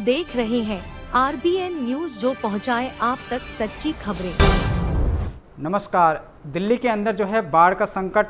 देख रहे हैं RBN न्यूज, जो पहुंचाए आप तक सच्ची खबरें। नमस्कार। दिल्ली के अंदर जो है बाढ़ का संकट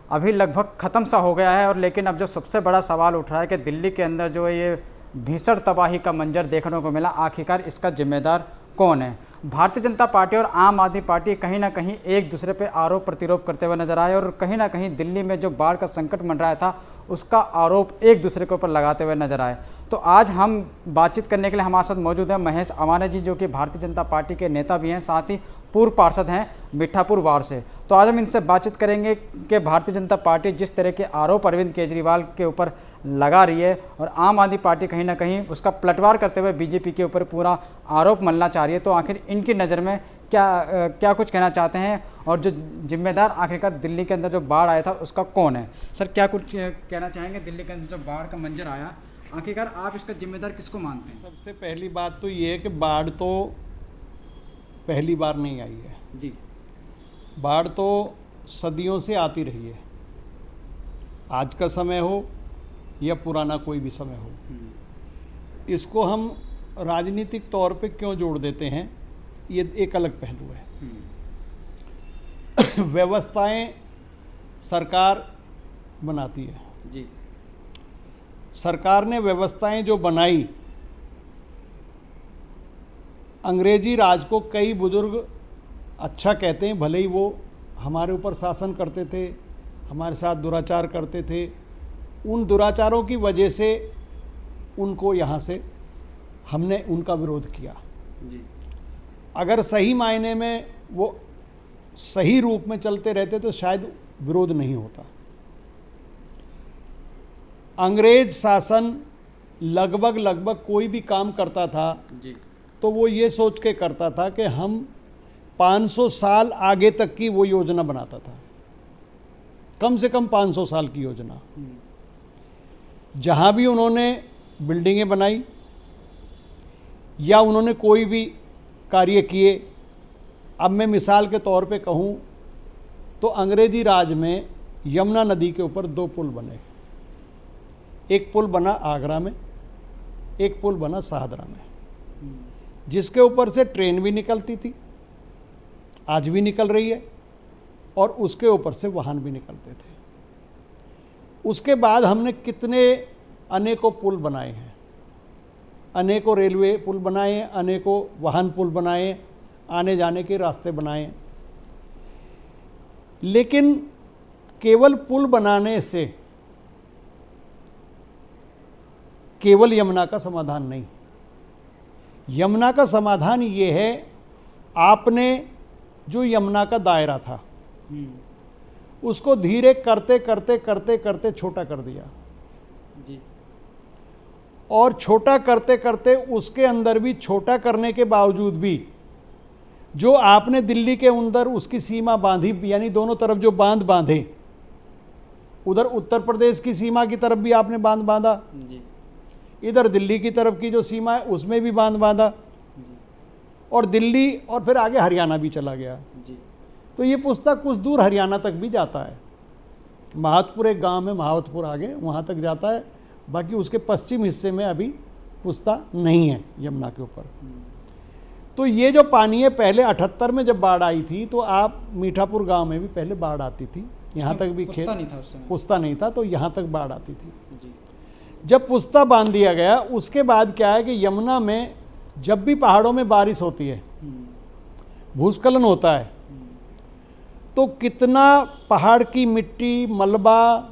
अभी लगभग ख़त्म सा हो गया है, और लेकिन अब जो सबसे बड़ा सवाल उठ रहा है कि दिल्ली के अंदर जो है ये भीषण तबाही का मंजर देखने को मिला, आखिरकार इसका जिम्मेदार कौन है। भारतीय जनता पार्टी और आम आदमी पार्टी कहीं ना कहीं एक दूसरे पे आरोप प्रतिरोप करते हुए नजर आए, और कहीं ना कहीं दिल्ली में जो बाढ़ का संकट मंडराया था उसका आरोप एक दूसरे के ऊपर लगाते हुए नजर आए। तो आज हम बातचीत करने के लिए हमारे साथ मौजूद हैं महेश अमाना जी, जो कि भारतीय जनता पार्टी के नेता भी हैं, साथ ही पूर्व पार्षद हैं मीठापुर वार्ड से। तो आज हम इनसे बातचीत करेंगे कि भारतीय जनता पार्टी जिस तरह के आरोप अरविंद केजरीवाल के ऊपर लगा रही है, और आम आदमी पार्टी कहीं ना कहीं उसका पलटवार करते हुए बीजेपी के ऊपर पूरा आरोप मलना चाह रही है, तो आखिर इनकी नज़र में क्या कुछ कहना चाहते हैं, और जो जिम्मेदार आखिरकार दिल्ली के अंदर जो बाढ़ आया था उसका कौन है। सर, क्या कुछ कहना चाहेंगे? दिल्ली के अंदर जो बाढ़ का मंजर आया, आखिरकार आप इसका जिम्मेदार किसको मानते हैं? सबसे पहली बात तो ये है कि बाढ़ तो पहली बार नहीं आई है जी। बाढ़ तो सदियों से आती रही है, आज का समय हो या पुराना कोई भी समय हो। इसको हम राजनीतिक तौर पे क्यों जोड़ देते हैं, ये एक अलग पहलू है। व्यवस्थाएं सरकार बनाती है जी। सरकार ने व्यवस्थाएं जो बनाई, अंग्रेजी राज को कई बुजुर्ग अच्छा कहते हैं, भले ही वो हमारे ऊपर शासन करते थे, हमारे साथ दुराचार करते थे, उन दुराचारों की वजह से उनको यहाँ से हमने उनका विरोध किया जी। अगर सही मायने में वो सही रूप में चलते रहते तो शायद विरोध नहीं होता। अंग्रेज शासन लगभग कोई भी काम करता था जी। तो वो ये सोच के करता था कि हम 500 साल आगे तक की वो योजना बनाता था, कम से कम 500 साल की योजना। जहाँ भी उन्होंने बिल्डिंगें बनाई या उन्होंने कोई भी कार्य किए, अब मैं मिसाल के तौर पे कहूँ तो अंग्रेजी राज में यमुना नदी के ऊपर 2 पुल बने। एक पुल बना आगरा में, एक पुल बना शाहदरा में, जिसके ऊपर से ट्रेन भी निकलती थी, आज भी निकल रही है, और उसके ऊपर से वाहन भी निकलते थे। उसके बाद हमने कितने अनेकों पुल बनाए हैं, अनेकों रेलवे पुल बनाए हैं, अनेकों वाहन पुल बनाए हैं, आने जाने के रास्ते बनाए हैं। लेकिन केवल पुल बनाने से केवल यमुना का समाधान नहीं। यमुना का समाधान ये है, आपने जो यमुना का दायरा था उसको धीरे करते करते करते करते छोटा कर दिया जी। और छोटा करते करते उसके अंदर भी छोटा करने के बावजूद भी जो आपने दिल्ली के अंदर उसकी सीमा बांधी, यानी दोनों तरफ जो बांध बांधे, उधर उत्तर प्रदेश की सीमा की तरफ भी आपने बांध बांधा जी। इधर दिल्ली की तरफ की जो सीमा है उसमें भी बांध बांधा, और दिल्ली और फिर आगे हरियाणा भी चला गया जी। तो ये पुस्ता कुछ दूर हरियाणा तक भी जाता है। महावतपुर एक गांव में, महावतपुर आगे वहाँ तक जाता है, बाकी उसके पश्चिम हिस्से में अभी पुस्ता नहीं है यमुना के ऊपर। तो ये जो पानी है, पहले 78 में जब बाढ़ आई थी तो आप मीठापुर गांव में भी पहले बाढ़ आती थी, यहाँ तक भी पुस्ता नहीं था उस समय। पुस्ता नहीं था, तो यहाँ तक बाढ़ आती थी। जी। जब पुस्ता बांध दिया गया, उसके बाद क्या है कि यमुना में जब भी पहाड़ों में बारिश होती है, भूस्खलन होता है, तो कितना पहाड़ की मिट्टी, मलबा,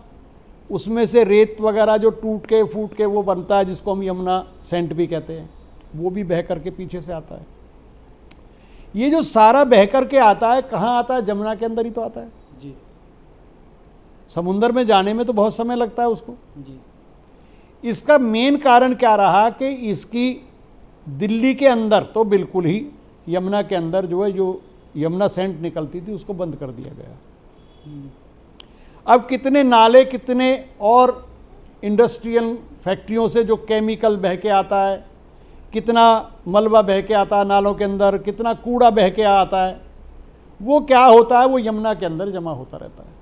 उसमें से रेत वगैरह जो टूट के फूट के वो बनता है, जिसको हम यमुना सेंट भी कहते हैं, वो भी बह करके पीछे से आता है। ये जो सारा बह करके आता है, कहाँ आता है? जमुना के अंदर ही तो आता है जी। समुंदर में जाने में तो बहुत समय लगता है उसको। जी। इसका मेन कारण क्या रहा कि इसकी दिल्ली के अंदर तो बिल्कुल ही, यमुना के अंदर जो है, जो यमुना सेंट निकलती थी उसको बंद कर दिया गया। अब कितने नाले, कितने और इंडस्ट्रियल फैक्ट्रियों से जो केमिकल बह के आता है, कितना मलबा बह के आता है नालों के अंदर, कितना कूड़ा बह के आता है, वो क्या होता है, वो यमुना के अंदर जमा होता रहता है।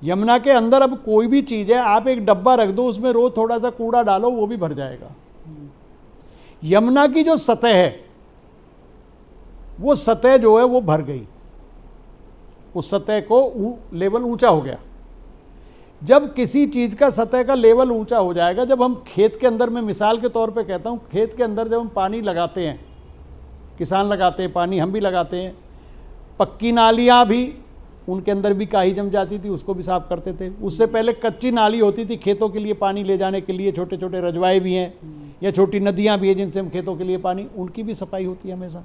यमुना के अंदर अब कोई भी चीज़ है, आप एक डब्बा रख दो, उसमें रोज थोड़ा सा कूड़ा डालो, वो भी भर जाएगा। यमुना की जो सतह है, वो सतह जो है वो भर गई, उस सतह को लेवल ऊंचा हो गया। जब किसी चीज़ का सतह का लेवल ऊंचा हो जाएगा, जब हम खेत के अंदर, मैं मिसाल के तौर पे कहता हूँ, खेत के अंदर जब हम पानी लगाते हैं, किसान लगाते हैं पानी, हम भी लगाते हैं, पक्की नालियाँ भी, उनके अंदर भी काई जम जाती थी, उसको भी साफ करते थे। उससे पहले कच्ची नाली होती थी खेतों के लिए पानी ले जाने के लिए, छोटे छोटे रजवाए भी हैं या छोटी नदियाँ भी हैं जिनसे हम खेतों के लिए पानी, उनकी भी सफाई होती है हमेशा।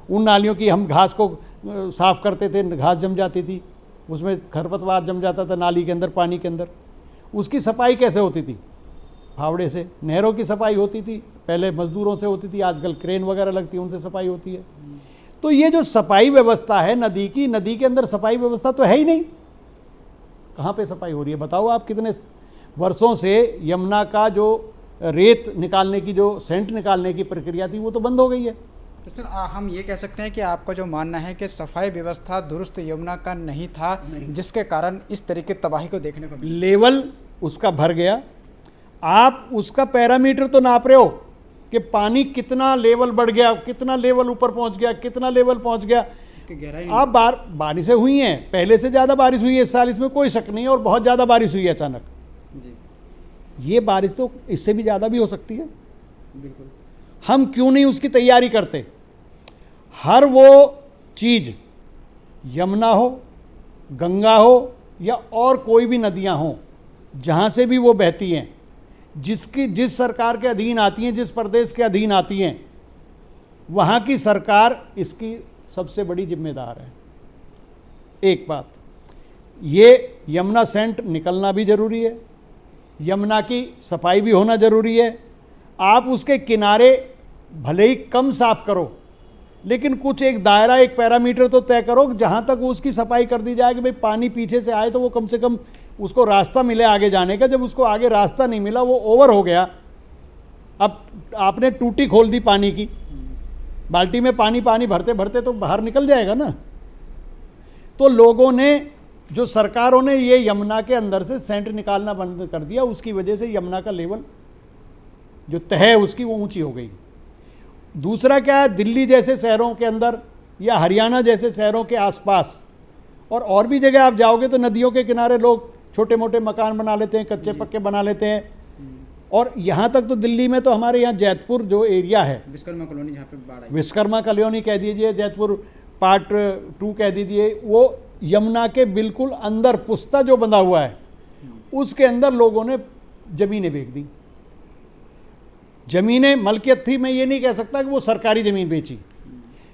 उन नालियों की हम घास को साफ करते थे, घास जम जाती थी, उसमें खरपतवार जम जाता था नाली के अंदर, पानी के अंदर, उसकी सफाई कैसे होती थी? फावड़े से। नहरों की सफाई होती थी, पहले मजदूरों से होती थी, आजकल क्रेन वगैरह लगती है, उनसे सफाई होती है। तो ये जो सफाई व्यवस्था है नदी की, नदी के अंदर सफाई व्यवस्था तो है ही नहीं। कहाँ पे सफाई हो रही है बताओ आप? कितने वर्षों से यमुना का जो रेत निकालने की, जो सेंट निकालने की प्रक्रिया थी, वो तो बंद हो गई है। तो सर हम ये कह सकते हैं कि आपका जो मानना है कि सफाई व्यवस्था दुरुस्त यमुना का नहीं था, जिसके कारण इस तरीके तबाही को देखने को मिला। लेवल उसका भर गया। आप उसका पैरामीटर तो नाप रहे हो कि पानी कितना लेवल बढ़ गया, कितना लेवल ऊपर पहुंच गया, कितना लेवल पहुंच गया। आप बारिशें हुई हैं, पहले से ज़्यादा बारिश हुई है इस साल, इसमें कोई शक नहीं है, और बहुत ज़्यादा बारिश हुई है अचानक जी। ये बारिश तो इससे भी ज़्यादा भी हो सकती है। बिल्कुल। हम क्यों नहीं उसकी तैयारी करते? हर वो चीज़, यमुना हो, गंगा हो, या और कोई भी नदियां हों, जहाँ से भी वो बहती हैं, जिस सरकार के अधीन आती हैं, जिस प्रदेश के अधीन आती हैं, वहाँ की सरकार इसकी सबसे बड़ी जिम्मेदार है। एक बात ये, यमुना सेंट निकलना भी ज़रूरी है, यमुना की सफाई भी होना ज़रूरी है। आप उसके किनारे भले ही कम साफ करो, लेकिन कुछ एक दायरा, एक पैरामीटर तो तय करो जहाँ तक उसकी सफाई कर दी जाए कि भाई पानी पीछे से आए तो वो कम से कम उसको रास्ता मिले आगे जाने का। जब उसको आगे रास्ता नहीं मिला, वो ओवर हो गया, अब आपने टूटी खोल दी पानी की, बाल्टी में पानी भरते भरते तो बाहर निकल जाएगा ना। तो लोगों ने, जो सरकारों ने ये यमुना के अंदर से सेंट निकालना बंद कर दिया, उसकी वजह से यमुना का लेवल जो तह है उसकी, वो ऊंची हो गई। दूसरा क्या है, दिल्ली जैसे शहरों के अंदर या हरियाणा जैसे शहरों के आसपास और भी जगह आप जाओगे तो नदियों के किनारे लोग छोटे मोटे मकान बना लेते हैं, कच्चे पक्के बना लेते हैं। और यहाँ तक तो दिल्ली में तो हमारे यहाँ जैतपुर जो एरिया है, विश्वकर्मा कॉलोनी, जहाँ पे बाढ़ आई, विश्वकर्मा कॉलोनी कह दीजिए, जैतपुर पार्ट 2 कह दीजिए, वो यमुना के बिल्कुल अंदर पुस्ता जो बंधा हुआ है, उसके अंदर लोगों ने ज़मीनें बेच दी। ज़मीनें मलकियत थी, मैं ये नहीं कह सकता कि वो सरकारी ज़मीन बेची,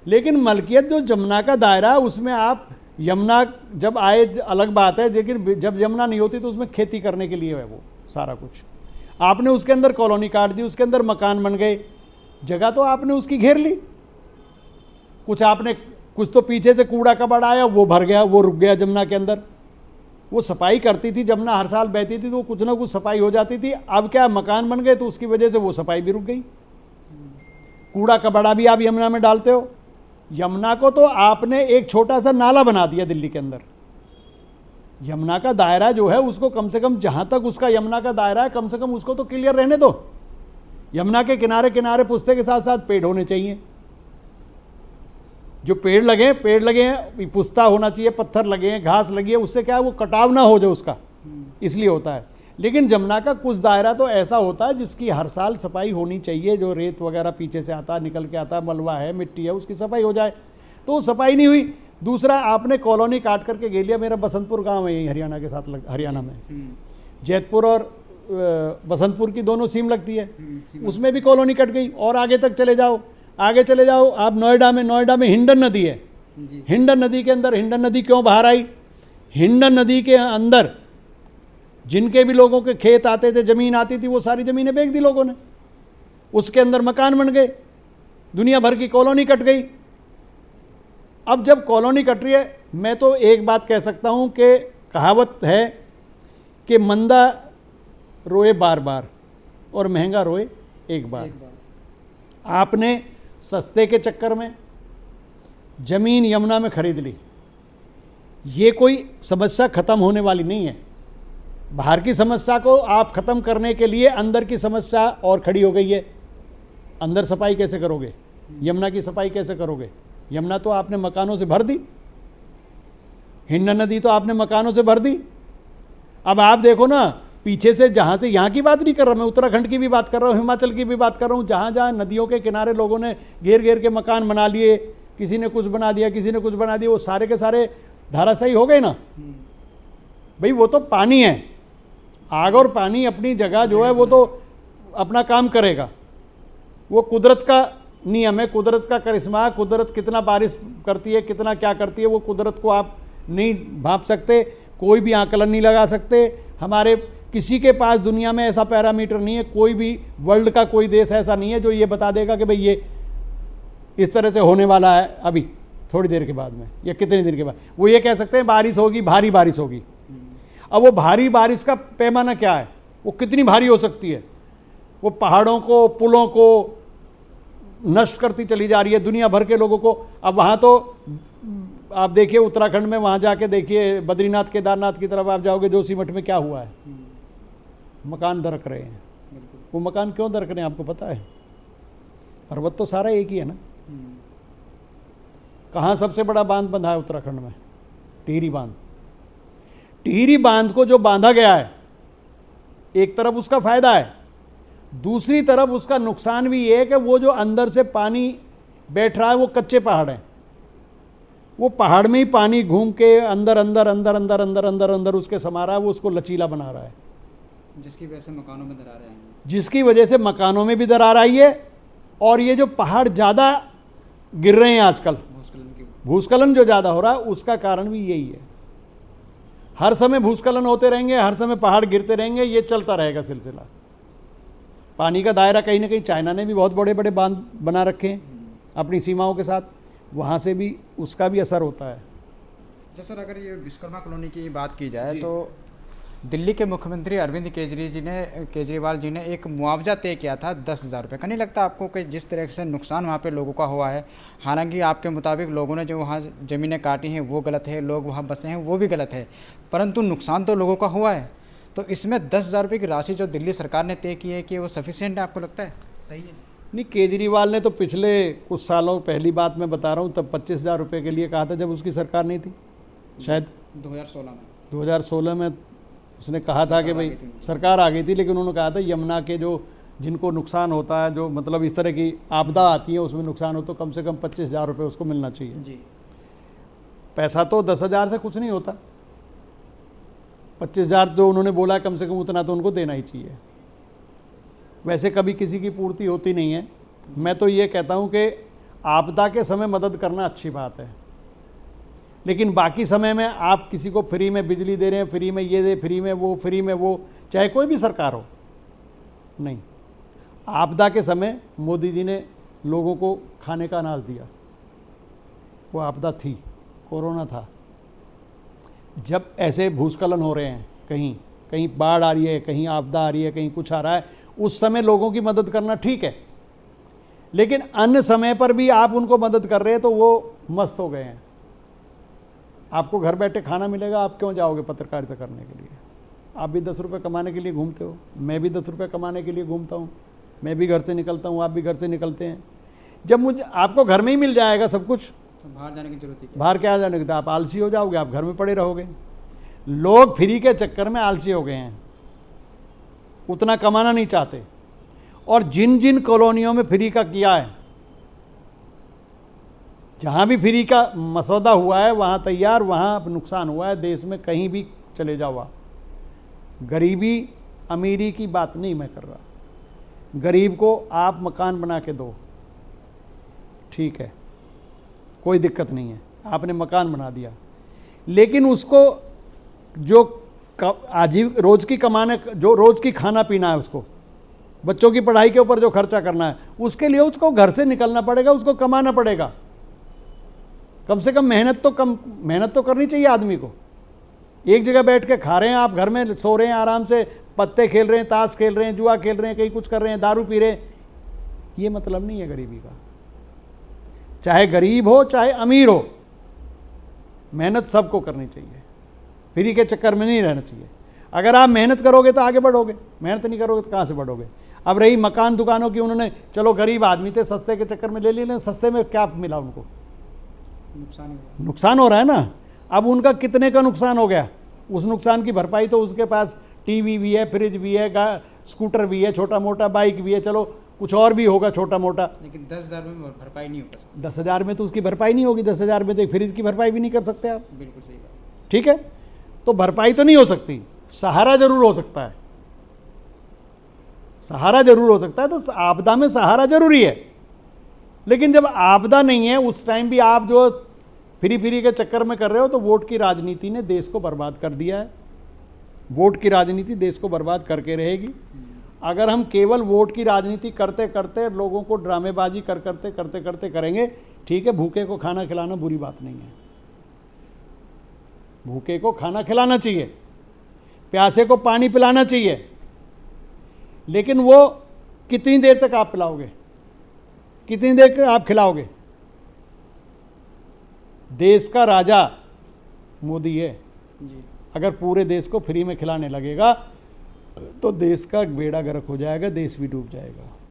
लेकिन मलकियत जो यमुना का दायरा है उसमें आप, यमुना जब आए अलग बात है, लेकिन जब यमुना नहीं होती तो उसमें खेती करने के लिए है वो सारा कुछ। आपने उसके अंदर कॉलोनी काट दी, उसके अंदर मकान बन गए, जगह तो आपने उसकी घेर ली। कुछ तो पीछे से कूड़ा कबाड़ आया, वो भर गया, वो रुक गया यमुना के अंदर। वो सफाई करती थी, यमुना हर साल बहती थी तो कुछ ना कुछ सफाई हो जाती थी। अब क्या, मकान बन गए तो उसकी वजह से वो सफाई भी रुक गई। कूड़ा कबाड़ा भी आप यमुना में डालते हो। यमुना को तो आपने एक छोटा सा नाला बना दिया दिल्ली के अंदर। यमुना का दायरा जो है उसको कम से कम, जहाँ तक उसका यमुना का दायरा है, कम से कम उसको तो क्लियर रहने दो। यमुना के किनारे किनारे पुस्ते के साथ साथ पेड़ होने चाहिए। जो पेड़ लगे हैं, पुस्ता होना चाहिए, पत्थर लगे हैं, घास लगी है, उससे क्या है वो कटाव ना हो जाए उसका, इसलिए होता है। लेकिन यमुना का कुछ दायरा तो ऐसा होता है जिसकी हर साल सफाई होनी चाहिए। जो रेत वगैरह पीछे से आता, निकल के आता, मलबा है, मिट्टी है, उसकी सफाई हो जाए, तो सफाई नहीं हुई। दूसरा, आपने कॉलोनी काट करके ले लिया। मेरा बसंतपुर गांव है यही हरियाणा के साथ, हरियाणा में जैतपुर और बसंतपुर की दोनों सीम लगती है, उसमें भी कॉलोनी कट गई। और आगे तक चले जाओ आप, नोएडा में हिंडन नदी है। हिंडन नदी के अंदर, हिंडन नदी क्यों बाहर आई? हिंडन नदी के अंदर जिनके भी लोगों के खेत आते थे, ज़मीन आती थी, वो सारी ज़मीनें बेच दी लोगों ने। उसके अंदर मकान बन गए, दुनिया भर की कॉलोनी कट गई। अब जब कॉलोनी कट रही है, मैं तो एक बात कह सकता हूँ कि कहावत है कि मंदा रोए बार बार और महंगा रोए एक बार। आपने सस्ते के चक्कर में ज़मीन यमुना में खरीद ली, ये कोई समस्या खत्म होने वाली नहीं है। बाहर की समस्या को आप खत्म करने के लिए अंदर की समस्या और खड़ी हो गई है। अंदर सफाई कैसे करोगे? यमुना की सफाई कैसे करोगे? यमुना तो आपने मकानों से भर दी, हिंडा नदी तो आपने मकानों से भर दी। अब आप देखो ना, पीछे से, जहाँ से, यहाँ की बात नहीं कर रहा मैं, उत्तराखंड की भी बात कर रहा हूँ, हिमाचल की भी बात कर रहा हूँ, जहाँ जहाँ नदियों के किनारे लोगों ने घेर घेर के मकान बना लिए, किसी ने कुछ बना दिया, किसी ने कुछ बना दिया, वो सारे के सारे धाराशायी हो गए ना। भाई वो तो पानी है, आग और पानी अपनी जगह जो है वो तो अपना काम करेगा। वो कुदरत का नियम है, कुदरत का करिश्मा। कुदरत कितना बारिश करती है, कितना क्या करती है, वो कुदरत को आप नहीं भांप सकते, कोई भी आकलन नहीं लगा सकते। हमारे किसी के पास दुनिया में ऐसा पैरामीटर नहीं है, कोई भी वर्ल्ड का कोई देश ऐसा नहीं है जो ये बता देगा कि भाई ये इस तरह से होने वाला है अभी थोड़ी देर के बाद में या कितने दिन के बाद। वो ये कह सकते हैं बारिश होगी, भारी बारिश होगी। अब वो भारी बारिश का पैमाना क्या है, वो कितनी भारी हो सकती है? वो पहाड़ों को, पुलों को नष्ट करती चली जा रही है, दुनिया भर के लोगों को। अब वहाँ तो आप देखिए उत्तराखंड में, वहाँ जाके देखिए, बद्रीनाथ केदारनाथ की तरफ आप जाओगे, जोशीमठ में क्या हुआ है, मकान दरक रहे हैं। वो मकान क्यों दरक रहे हैं आपको पता है? पर्वत तो सारा एक ही है ना। कहाँ सबसे बड़ा बांध बंधा है उत्तराखंड में? टिहरी बांध। टिहरी बांध को जो बांधा गया है, एक तरफ उसका फायदा है, दूसरी तरफ उसका नुकसान भी ये है कि वो जो अंदर से पानी बैठ रहा है वो कच्चे पहाड़ हैं। वो पहाड़ में ही पानी घूम के अंदर अंदर अंदर अंदर अंदर अंदर अंदर उसके समा रहा है, वो उसको लचीला बना रहा है, जिसकी वजह से मकानों में दरारें आएंगी, जिसकी वजह से मकानों में भी दरार आई है। और ये जो पहाड़ ज़्यादा गिर रहे हैं आजकल, भूस्खलन जो ज़्यादा हो रहा है, उसका कारण भी यही है। हर समय भूस्खलन होते रहेंगे, हर समय पहाड़ गिरते रहेंगे, ये चलता रहेगा सिलसिला। पानी का दायरा कहीं ना कहीं चाइना ने भी बहुत बड़े बड़े बांध बना रखे हैं अपनी सीमाओं के साथ, वहाँ से भी उसका भी असर होता है। अच्छा सर, अगर ये विश्वकर्मा कॉलोनी की बात की जाए तो दिल्ली के मुख्यमंत्री अरविंद केजरीवाल जी ने एक मुआवजा तय किया था 10,000 रुपये का। नहीं लगता आपको कि जिस तरह से नुकसान वहाँ पे लोगों का हुआ है, हालांकि आपके मुताबिक लोगों ने जो वहाँ ज़मीनें काटी हैं वो गलत है, लोग वहाँ बसे हैं वो भी गलत है, परंतु नुकसान तो लोगों का हुआ है। तो इसमें 10,000 रुपये की राशि जो दिल्ली सरकार ने तय की है, कि वो सफिशिएंट है, आपको लगता है सही है? नहीं, केजरीवाल ने तो पिछले कुछ सालों, पहली बात मैं बता रहा हूँ, तब 25,000 रुपये के लिए कहा था जब उसकी सरकार नहीं थी, शायद 2016 में उसने कहा था कि भाई सरकार आ गई थी, लेकिन उन्होंने कहा था यमुना के जो जिनको नुकसान होता है, जो मतलब इस तरह की आपदा आती है उसमें नुकसान हो, तो कम से कम 25,000 रुपये उसको मिलना चाहिए जी। पैसा तो 10,000 से कुछ नहीं होता, 25,000 जो उन्होंने बोला कम से कम उतना तो उनको देना ही चाहिए। वैसे कभी किसी की पूर्ति होती नहीं है। मैं तो ये कहता हूँ कि आपदा के समय मदद करना अच्छी बात है, लेकिन बाकी समय में आप किसी को फ्री में बिजली दे रहे हैं, फ्री में ये दे, फ्री में वो, फ्री में वो, चाहे कोई भी सरकार हो, नहीं। आपदा के समय मोदी जी ने लोगों को खाने का अनाज दिया, वो आपदा थी, कोरोना था। जब ऐसे भूस्खलन हो रहे हैं, कहीं कहीं बाढ़ आ रही है, कहीं आपदा आ रही है, कहीं कुछ आ रहा है, उस समय लोगों की मदद करना ठीक है, लेकिन अन्य समय पर भी आप उनको मदद कर रहे हैं तो वो मस्त हो गए हैं। आपको घर बैठे खाना मिलेगा, आप क्यों जाओगे पत्रकारिता करने के लिए? आप भी 10 रुपये कमाने के लिए घूमते हो, मैं भी 10 रुपये कमाने के लिए घूमता हूँ, मैं भी घर से निकलता हूँ, आप भी घर से निकलते हैं। जब मुझे आपको घर में ही मिल जाएगा सब कुछ, तो बाहर जाने की जरूरत है? बाहर क्या जाने की? आप आलसी हो जाओगे, आप घर में पड़े रहोगे। लोग फ्री के चक्कर में आलसी हो गए हैं, उतना कमाना नहीं चाहते। और जिन जिन कॉलोनियों में फ्री का किया है, जहाँ भी फ्री का मसौदा हुआ है वहाँ तैयार, वहाँ नुकसान हुआ है। देश में कहीं भी चले जाओ आप, गरीबी अमीरी की बात नहीं मैं कर रहा। गरीब को आप मकान बना के दो, ठीक है, कोई दिक्कत नहीं है, आपने मकान बना दिया, लेकिन उसको जो रोज़ की कमाने, जो रोज़ की खाना पीना है, उसको बच्चों की पढ़ाई के ऊपर जो खर्चा करना है, उसके लिए उसको घर से निकलना पड़ेगा, उसको कमाना पड़ेगा। कम से कम मेहनत तो करनी चाहिए आदमी को। एक जगह बैठ के खा रहे हैं आप, घर में सो रहे हैं आराम से, पत्ते खेल रहे हैं, ताश खेल रहे हैं, जुआ खेल रहे हैं, कहीं कुछ कर रहे हैं, दारू पी रहे हैं, ये मतलब नहीं है गरीबी का। चाहे गरीब हो चाहे अमीर हो, मेहनत सबको करनी चाहिए, फ्री के चक्कर में नहीं रहना चाहिए। अगर आप मेहनत करोगे तो आगे बढ़ोगे, मेहनत नहीं करोगे तो कहाँ से बढ़ोगे। अब रही मकान दुकानों की, उन्होंने चलो गरीब आदमी थे सस्ते के चक्कर में ले लिए, सस्ते में क्या मिला उनको, नुकसान हो रहा है ना। अब उनका कितने का नुकसान हो गया, उस नुकसान की भरपाई तो उसके पास टीवी भी है, फ्रिज भी है, स्कूटर भी है, छोटा मोटा बाइक भी है, चलो कुछ और भी होगा छोटा मोटा, लेकिन 10,000 में भरपाई नहीं होगा। 10,000 में तो उसकी भरपाई नहीं होगी, 10,000 में तो फ्रिज की भरपाई भी नहीं कर सकते आप। बिल्कुल सही बात। ठीक है, तो भरपाई तो नहीं हो सकती, सहारा जरूर हो सकता है, सहारा जरूर हो सकता है। तो आपदा में सहारा जरूरी है, लेकिन जब आपदा नहीं है उस टाइम भी आप जो फ्री के चक्कर में कर रहे हो, तो वोट की राजनीति ने देश को बर्बाद कर दिया है। वोट की राजनीति देश को बर्बाद करके रहेगी। अगर हम केवल वोट की राजनीति करते करते, लोगों को ड्रामेबाजी करते करते करेंगे, ठीक है, भूखे को खाना खिलाना बुरी बात नहीं है, भूखे को खाना खिलाना चाहिए, प्यासे को पानी पिलाना चाहिए, लेकिन वो कितनी देर तक आप पिलाओगे, कितनी देर तक आप खिलाओगे। देश का राजा मोदी है जी। अगर पूरे देश को फ्री में खिलाने लगेगा तो देश का बेड़ा गर्क हो जाएगा, देश भी डूब जाएगा।